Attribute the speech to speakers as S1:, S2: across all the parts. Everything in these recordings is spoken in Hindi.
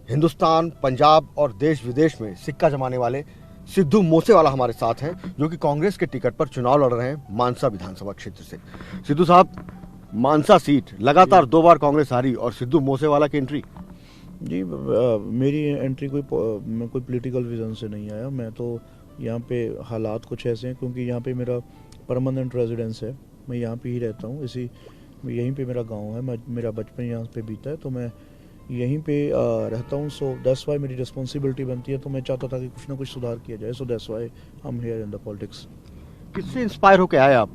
S1: हिंदुस्तान, पंजाब और देश विदेश में सिक्का जमाने वाले सिद्धू मूसेवाला हमारे साथ हैं, जो कि कांग्रेस के टिकट पर चुनाव लड़ रहे हैं मानसा विधानसभा क्षेत्र से। सिद्धू साहब, मानसा सीट लगातार 2 बार कांग्रेस हारी और सिद्धू मूसेवाला की एंट्री।
S2: जी, मेरी एंट्री कोई पॉलिटिकल विजन से नहीं आया। मैं तो यहाँ पे हालात कुछ ऐसे हैं, क्योंकि यहाँ पे मेरा परमानेंट रेजिडेंस है, मैं यहाँ पे ही रहता हूँ। यहीं पे मेरा गांव है, मेरा बचपन यहाँ पे बीता है, तो मैं यहीं पे रहता हूँ। सो दैट्स वाई मेरी रिस्पॉन्सिबिलिटी बनती है, तो मैं चाहता था कि कुछ ना कुछ सुधार किया जाए। So that's why I am here in the politics.
S1: किससे इंस्पायर होकर आए आप?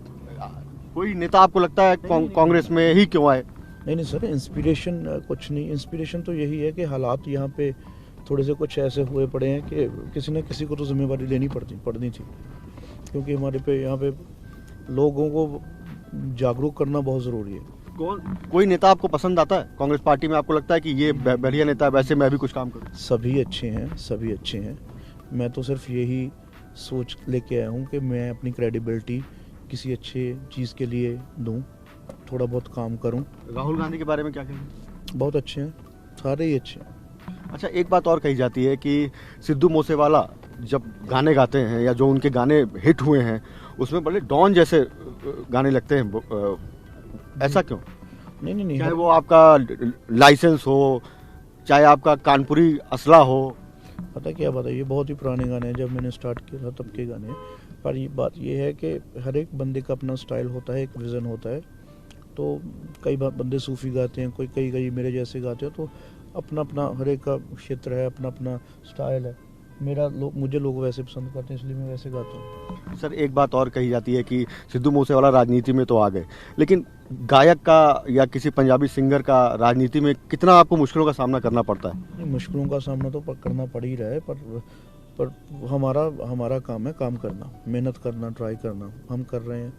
S1: कोई नेता आपको लगता है कांग्रेस में ही क्यों आए?
S2: नहीं सर, इंस्पिरेशन कुछ नहीं। इंस्पिरेशन तो यही है कि हालात यहाँ पे थोड़े से कुछ ऐसे हुए पड़े हैं कि किसी न किसी को तो जिम्मेवारी लेनी पड़नी थी, क्योंकि हमारे पे यहाँ पे लोगों को जागरूक करना बहुत ज़रूरी है।
S1: कोई नेता आपको पसंद आता है कांग्रेस पार्टी में? आपको लगता है कि ये बढ़िया नेता है, वैसे मैं भी कुछ काम करूं?
S2: सभी अच्छे हैं। मैं तो सिर्फ यही सोच लेके आया हूँ कि मैं अपनी क्रेडिबिलिटी किसी अच्छे चीज़ के लिए दूं, थोड़ा बहुत काम करूं।
S1: राहुल गांधी के बारे में क्या कहेंगे?
S2: बहुत अच्छे हैं, सारे ही अच्छे हैं।
S1: अच्छा, एक बात और कही जाती है कि सिद्धू मूसेवाला जब गाने गाते हैं या जो उनके गाने हिट हुए हैं उसमें बड़े डॉन जैसे गाने लगते हैं, ऐसा क्यों?
S2: नहीं,
S1: चाहे वो आपका लाइसेंस हो, चाहे आपका कानपुरी असला हो।
S2: पता क्या बात है, ये बहुत ही पुराने गाने हैं, जब मैंने स्टार्ट किया था तब के गाने हैं। पर ये बात ये है कि हर एक बंदे का अपना स्टाइल होता है, एक विज़न होता है। तो कई बंदे सूफी गाते हैं, कई मेरे जैसे गाते हैं। तो अपना अपना हर एक का क्षेत्र है, अपना अपना स्टाइल है। मुझे लोग वैसे पसंद करते हैं, इसलिए मैं वैसे गाता हूँ।
S1: सर, एक बात और कही जाती है कि सिद्धू मूसेवाला राजनीति में तो आ गए, लेकिन गायक का या किसी पंजाबी सिंगर का राजनीति में कितना आपको मुश्किलों का सामना करना पड़ता है?
S2: मुश्किलों का सामना तो करना पड़ ही रहा है, पर हमारा काम है काम करना, मेहनत करना, ट्राई करना। हम कर रहे हैं,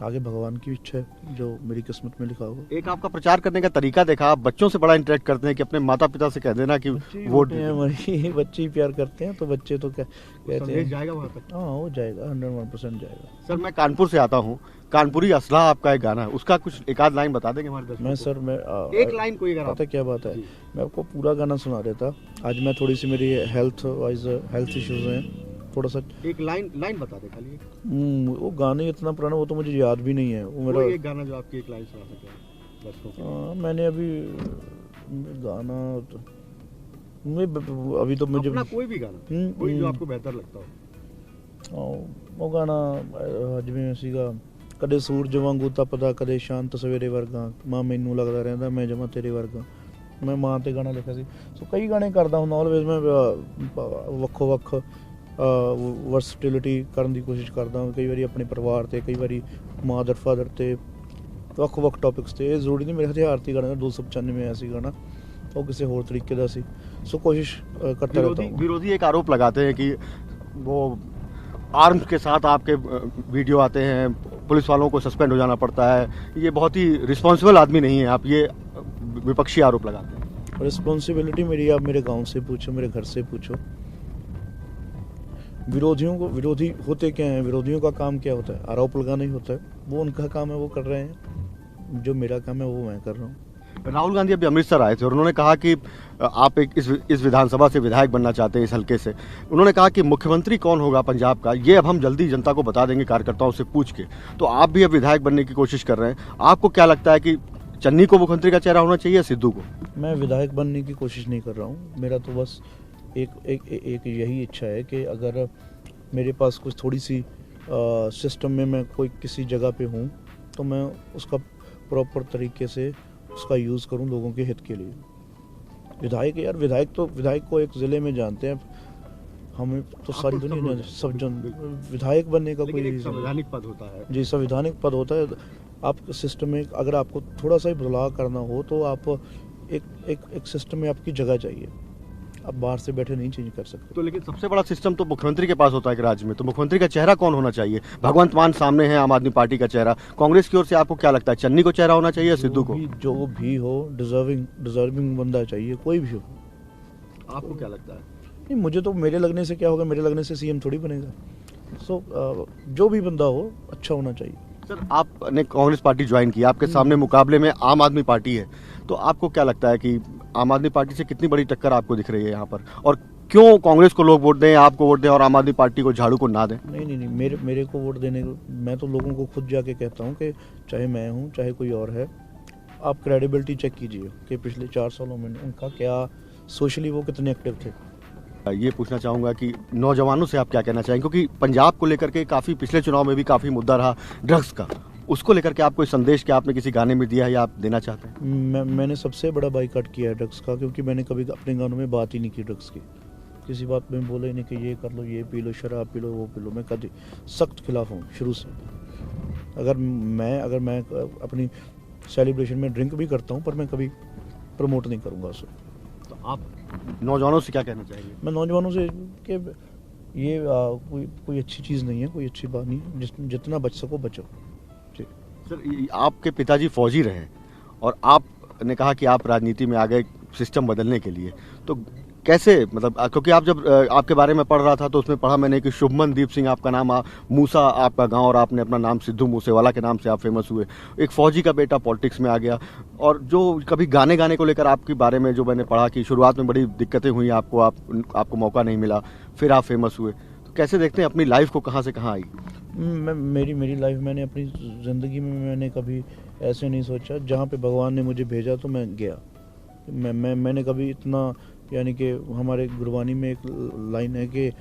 S2: आगे भगवान की इच्छा है, जो मेरी किस्मत में लिखा होगा।
S1: एक आपका प्रचार करने का तरीका देखा, आप बच्चों से बड़ा इंटरेक्ट करते हैं कि अपने माता पिता से कह देना कि वोट
S2: हैं हमारी। बच्चे ही प्यार करते हैं, तो बच्चे तो क्या कहते हैं,
S1: जाएगा वहाँ तक?
S2: हाँ, हो जाएगा, 101% जाएगा।
S1: सर, मैं कानपुर से आता हूँ, कानपुरी असला आपका एक गाना है, उसका कुछ एक आध लाइन बता देंगे हमारे दर्शकों को? एक लाइन कोई अगर।
S2: पता क्या बात है, मैं आपको पूरा गाना सुना देता। आज मैं थोड़ी सी मेरी हेल्थ इश्यूज हैं, थोड़ा सा।
S1: एक लाइन बता दे खाली।
S2: वो गाने इतना पुराना, वो तो मुझे याद भी नहीं है। वो मेरा
S1: एक गाना जो आपकी एक लाइन सुना सके।
S2: मैंने अभी गाना अभी तो मुझे
S1: अपना कोई भी गाना, कोई जो आपको बेहतर लगता हो।
S2: वो गाना जिवें सीगा, कदे सूरज वांगू तपदा, कदे शांत सवेरे वर्गा, मां मैनू लगदा रहिंदा मैं जमा तेरे वर्गा। मैं मां ते गाना लिखा सी। सो कई गाने करदा हुंदा, ऑलवेज मैं ਵੱਖੋ ਵੱਖ वर्सटिलिटी करने की कोशिश करता हूँ। कई बार अपने परिवार से, कई बार मदर फादर से, ਵੱਖ टॉपिक्स से। ये जरूरी नहीं मेरे हथियार से गाना 295 ऐसी गाना, वो किसी होर तरीके का सी। सो कोशिश करता रहता हूँ।
S1: विरोधी एक आरोप लगाते हैं कि वो आर्म्स के साथ आपके वीडियो आते हैं, पुलिस वालों को सस्पेंड हो जाना पड़ता है। ये बहुत ही रिस्पॉन्सिबल आदमी नहीं है आप, ये विपक्षी आरोप लगाते हैं।
S2: रिस्पॉन्सिबिलिटी मेरी, आप मेरे गाँव से पूछो, मेरे घर से पूछो। विरोधी होते क्या हैं, विरोधियों का काम क्या होता है? आरोप लगाना ही होता है। वो उनका काम है, वो कर रहे हैं। जो मेरा काम है वो मैं कर रहा हूँ।
S1: राहुल गांधी अभी अमृतसर आए थे और उन्होंने कहा कि आप इस विधानसभा से विधायक बनना चाहते हैं, इस हल्के से। उन्होंने कहा कि मुख्यमंत्री कौन होगा पंजाब का, ये अब हम जल्दी जनता को बता देंगे, कार्यकर्ताओं से पूछ के। तो आप भी अब विधायक बनने की कोशिश कर रहे हैं। आपको क्या लगता है कि चन्नी को मुख्यमंत्री का चेहरा होना चाहिए, सिद्धू को?
S2: मैं विधायक बनने की कोशिश नहीं कर रहा हूँ। मेरा तो बस एक यही इच्छा है कि अगर मेरे पास कुछ थोड़ी सी सिस्टम में मैं कोई किसी जगह पे हूँ, तो मैं उसका प्रॉपर तरीके से उसका यूज़ करूँ लोगों के हित के लिए। विधायक को एक ज़िले में जानते हैं, हमें तो सारी दुनिया सब जन। विधायक बनने का कोई
S1: संवैधानिक पद होता है।
S2: जी, संवैधानिक पद होता है। आप सिस्टम में अगर आपको थोड़ा सा ही बदलाव करना हो, तो आप एक सिस्टम में आपकी जगह चाहिए। आप बाहर से बैठे नहीं चेंज कर सकते।
S1: तो लेकिन सबसे बड़ा सिस्टम तो मुख्यमंत्री के पास होता है कि राज्य में, तो मुख्यमंत्री का चेहरा कौन होना चाहिए? भगवंत मान सामने है, आम आदमी पार्टी का चेहरा। कांग्रेस की ओर से आपको क्या लगता है, चन्नी को चेहरा होना चाहिए या सिद्धू को?
S2: जो भी हो, डिजर्विंग बंदा चाहिए, कोई भी हो।
S1: आपको क्या लगता है?
S2: नहीं, मुझे तो मेरे लगने से क्या होगा, मेरे लगने से सीएम थोड़ी बनेगा। सो जो भी बंदा हो, अच्छा होना चाहिए।
S1: सर आपने कांग्रेस पार्टी ज्वाइन की, आपके सामने मुकाबले में आम आदमी पार्टी है, तो आपको क्या लगता है कि आम आदमी पार्टी से कितनी बड़ी टक्कर आपको दिख रही है यहाँ पर, और क्यों कांग्रेस को लोग वोट दें, आपको वोट दें और आम आदमी पार्टी को, झाड़ू को ना दें?
S2: नहीं, मेरे को वोट देने को, मैं तो लोगों को खुद जाके कहता हूँ कि चाहे मैं हूँ चाहे कोई और है, आप क्रेडिबिलिटी चेक कीजिए कि पिछले 4 सालों में उनका क्या, सोशली वो कितने एक्टिव थे।
S1: ये पूछना चाहूंगा कि नौजवानों से आप क्या कहना चाहेंगे, क्योंकि पंजाब को लेकर के काफ़ी पिछले चुनाव में भी काफ़ी मुद्दा रहा ड्रग्स का, उसको लेकर के आप कोई संदेश क्या आपने किसी गाने में दिया है या आप देना चाहते हैं?
S2: मैंने सबसे बड़ा बाइकआउट किया है ड्रग्स का, क्योंकि मैंने कभी अपने गानों में बात ही नहीं की ड्रग्स की, किसी बात में बोला ही नहीं कि ये कर लो, ये पी लो, शराब पी लो, वो पी लो। मैं कभी सख्त खिलाफ हूँ शुरू से। अगर मैं अपनी सेलिब्रेशन में ड्रिंक भी करता हूँ, पर मैं कभी प्रमोट नहीं करूँगा उसे।
S1: तो आप नौजवानों से क्या कहना चाहेंगे?
S2: मैं नौजवानों से कि ये कोई अच्छी चीज़ नहीं है, कोई अच्छी बात नहीं, जितना बच सको बचो। जी
S1: सर आपके पिताजी फौजी रहे और आपने कहा कि आप राजनीति में आ गए सिस्टम बदलने के लिए, तो कैसे, मतलब क्योंकि आप जब आपके बारे में पढ़ रहा था तो उसमें पढ़ा मैंने कि शुभमन दीप सिंह आपका नाम, मूसा आपका गांव, और आपने अपना नाम सिद्धू मूसेवाला के नाम से आप फेमस हुए। एक फौजी का बेटा पॉलिटिक्स में आ गया, और जो कभी गाने को लेकर आपके बारे में जो मैंने पढ़ा कि शुरुआत में बड़ी दिक्कतें हुई आपको मौका नहीं मिला, फिर आप फेमस हुए। तो कैसे देखते हैं अपनी लाइफ को, कहाँ से कहाँ आई?
S2: मेरी लाइफ, मैंने अपनी ज़िंदगी में मैंने कभी ऐसे नहीं सोचा, जहाँ पे भगवान ने मुझे भेजा तो मैं गया। मैंने कभी इतना, यानी कि हमारे गुरबानी में एक लाइन है कि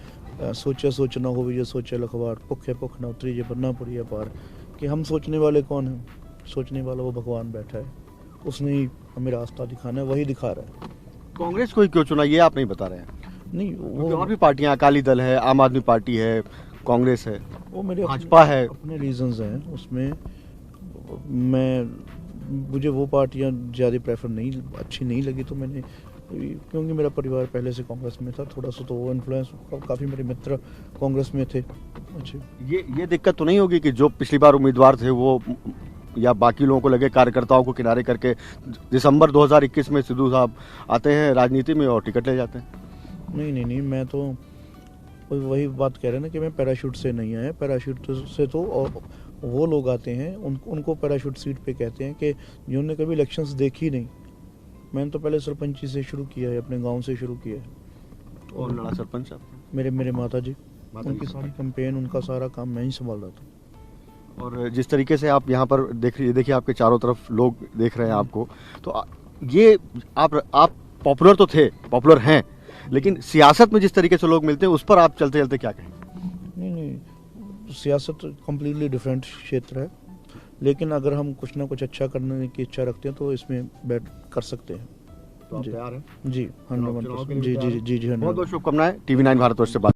S2: सोचा सोचना हो भी, ये सोचे लखवार, भुखे भुख ना उतरी, ये बनना पड़ी पार। कि हम सोचने वाले कौन हैं? सोचने वाला वो भगवान बैठा है, उसने ही हमें रास्ता दिखाना है, वही दिखा रहा है।
S1: कांग्रेस को ही क्यों चुना, ये आप नहीं बता रहे हैं?
S2: नहीं, वो
S1: और भी पार्टियां, अकाली दल है, आम आदमी पार्टी है, कांग्रेस है,
S2: वो मेरे
S1: भाजपा है।
S2: अपने रीजंस हैं उसमें। मुझे वो पार्टियां ज़्यादा प्रेफर नहीं, अच्छी नहीं लगी, तो मैंने, क्योंकि मेरा परिवार पहले से कांग्रेस में था, थोड़ा सा तो वो इन्फ्लुएंस, काफ़ी मेरे मित्र कांग्रेस में थे। अच्छे,
S1: ये दिक्कत तो नहीं होगी कि जो पिछली बार उम्मीदवार थे वो, या बाकी लोगों को लगे कार्यकर्ताओं को किनारे करके दिसंबर 2021 में सिद्धू साहब आते हैं राजनीति में और टिकट ले जाते हैं?
S2: नहीं, मैं तो वही बात कह रहे हैं ना कि मैं पैराशूट से नहीं आया। पैराशूट से तो वो लोग आते हैं, उनको पैराशूट सीट पे कहते हैं कि जिन्होंने कभी इलेक्शंस देखी नहीं। मैंने तो पहले सरपंची से शुरू किया है, अपने गांव से शुरू किया है।
S1: और लड़ा सरपंच साहब?
S2: मेरे माता जी, उनकी सारी कैंपेन, उनका सारा काम मैं ही संभाल रहा था।
S1: और जिस तरीके से आप यहाँ पर देखिए आपके चारों तरफ लोग देख रहे हैं आपको, तो ये आप पॉपुलर तो थे, पॉपुलर हैं, लेकिन सियासत में जिस तरीके से लोग मिलते हैं उस पर आप चलते चलते क्या कहेंगे?
S2: नहीं, सियासत कम्प्लीटली डिफरेंट क्षेत्र है, लेकिन अगर हम कुछ ना कुछ अच्छा करने की इच्छा रखते हैं तो इसमें बैठ कर सकते हैं।
S1: तो आप तैयार हैं?
S2: जी 100%। जी 100%।
S1: बहुत बहुत शुभकामनाएं। TV9 भारतवर्ष से बात